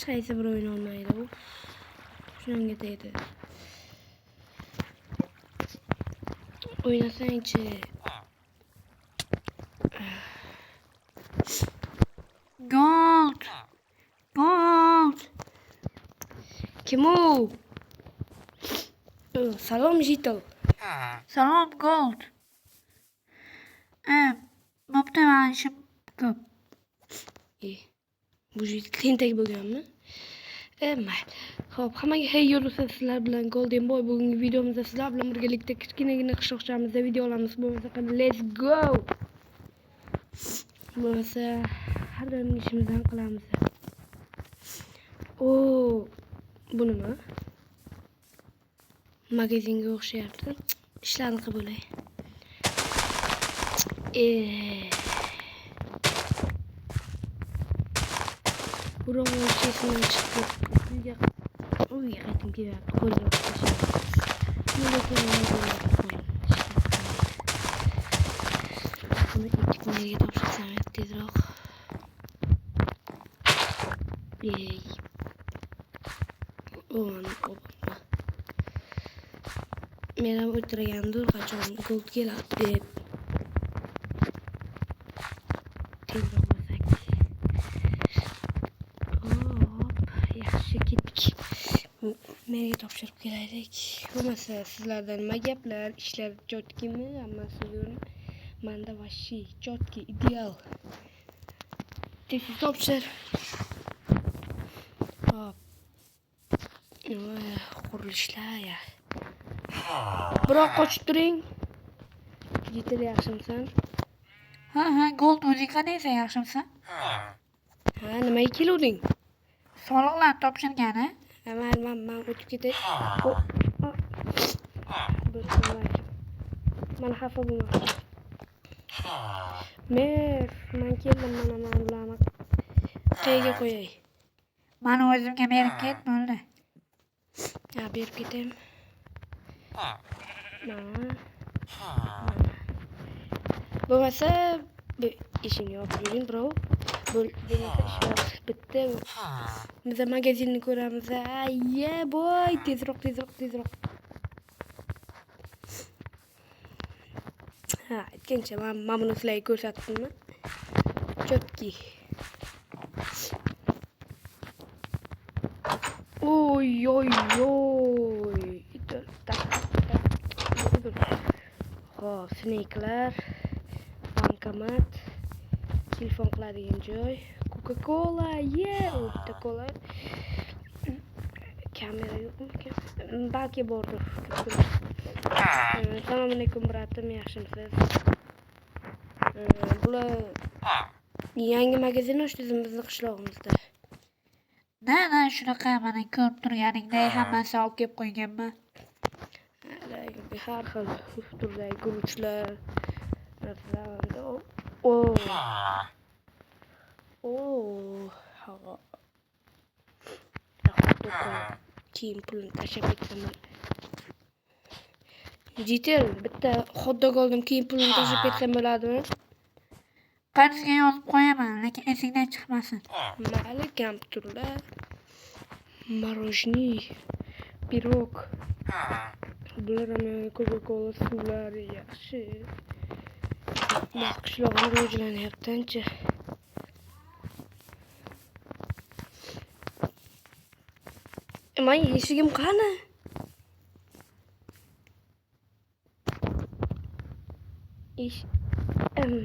hech qaysi bir o'yin olmaydi u. Shunga deydi. O'ynasang-chi. Gold. Kim u? Salom Jitel. Salom Gold. Bo'pti, men ishim ko'p. Bu tentak bo'lganmi? Mayli. Xo'p, hammaga hey yo'lsa sizlar bilan Golden Boy bugungi videomizda sizlar bilan birgalikda kichkinagina qishloqchamizda video olamiz. Bo'lmasa let's go. Bo'lmasa har doim ishimizdan qilamiz. Bu nima? Magazinga o'xshayapti. Ishlarni qilib bo'lay. Buroq o'lchaysidan chiqib uyga qaytib kelyapti. Qo'lga buni ikkiga topshirsam tezroq. Men ham o'tiragandir qachon gold keladi deb. Tezroq bo'lsak. Yaxshi ketdik. Menga topshirib kelaylik. Bo'lmasa sizlarda nima gaplar, ishlar jotkimi? Hammasi ko'ring. Menda vashi jotki ideal. Tez topshir. Hop. Qurilishlar ya. Biroq qochib turing. Jitel yaxshimisan? Ha, Gold, o'zing qanaysan, yaxshimisan? Nimaga kelding? Soliqlarni topshirgani? Men o'tib ketay. Mana xafa bo'lma. Men keldim, mana ularni qayerga qo'yay? Mani o'zimga berib ket, bo'ldi. Berib ketaymi? Bo'lmasa ishingni yopib yuring, bro. Bitta. Biz magazinni ko'ramiz. Boy, tezroq. Aytgancha men buni sizlarga ko'rsatdimmi? Chotki. Oy. Xo'p, snake'lar, bankomat, telefon qiladigan joy, Coca-Cola, bitta kola. Kamera yo'qmi? Balki bordir. Assalomu alaykum, bratim, yaxshimisiz? Bular yangi magazin ochdingiz bizning qishlog'imizda. Na, shunaqa mana ko'rib turganingdek hammasi olib kelib qo'yganman. Har xil turdagi guruchlar. Kiyim pulini tashlab ketsam. Jitel, bitta hot-dog oldim, kiyim pulini tashlab ketsam bo'ladimi? Qarzga yozib qo'yaman, lekin esingdan chiqmasin. Mayli, kompyuterlar, morojniy, pirog. Bular ham Coca-Cola suvlar yaxshi. Qishlog'im rivojlanyapti-ancha. Men eshigim qani?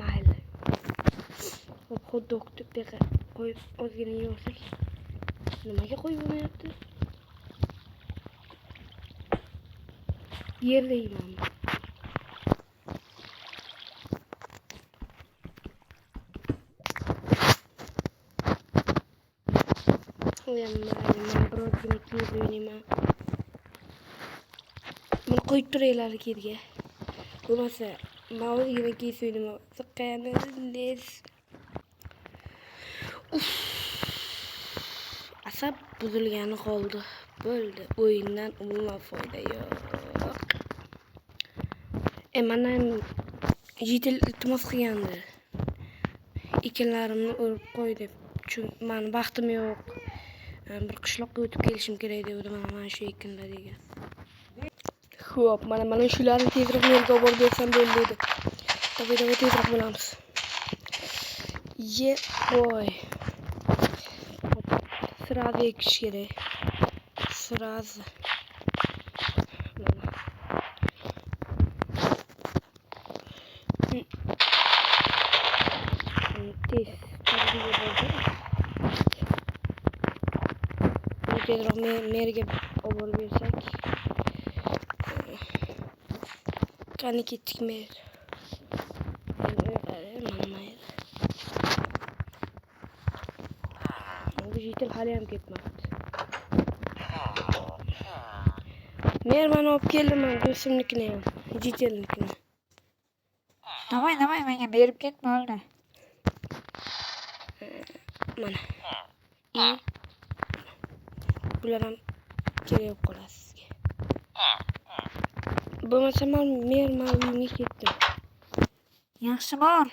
Mayli. Hot-dogni buyoqqa qo'yib ozgina yeyolsak. Nimaga qo'yib bo'lmayapti? Yerda yeyman. Men birozgina kiyib o'ynayman. Buni qo'yib turaylar yerga. Bo'lmasa, men o'zgina kiyib o'ynayman. Siqqaniz. Asab buzilgani qoldi. Bo'ldi. O'yindan umuman foyda yo'q. Mana Jitel iltimos qilgandi. Ekinlarimni o'rib qo'y deb. Chunki men vaqtim yo'q. Bir qishloqqa o'tib kelishim kerak degdim mana shu ekinlarga. Xo'p, mana shularni tezroq yerga olib borib bersam bo'ldi. Davay tezroq bo'lamiz. Boy. Sırada ekiş kerak. Sırası. Tez. Tezroq merga olib bersak. Qani ketdik mer. Dijital hali ham ketmabdi. Men mana olib keldim, do'stimnikini ham, dijitalnikini. Davay menga berib ketma o'ldi. Mana. Bular ham kerak qoladi sizga. Bo'lmasa men uyimga ketdim. Yaxshi bor.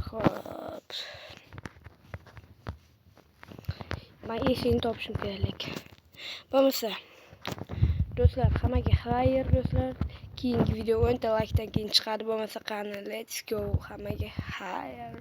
Xo'p. Ben eshikni topishim kerak. Bo'lmasa do'stlar, hammaga xayr do'stlar. Keyingi video 10 ta likedan keyin chiqadi. Bo'lmasa qani, let's go. Hammaga xayr.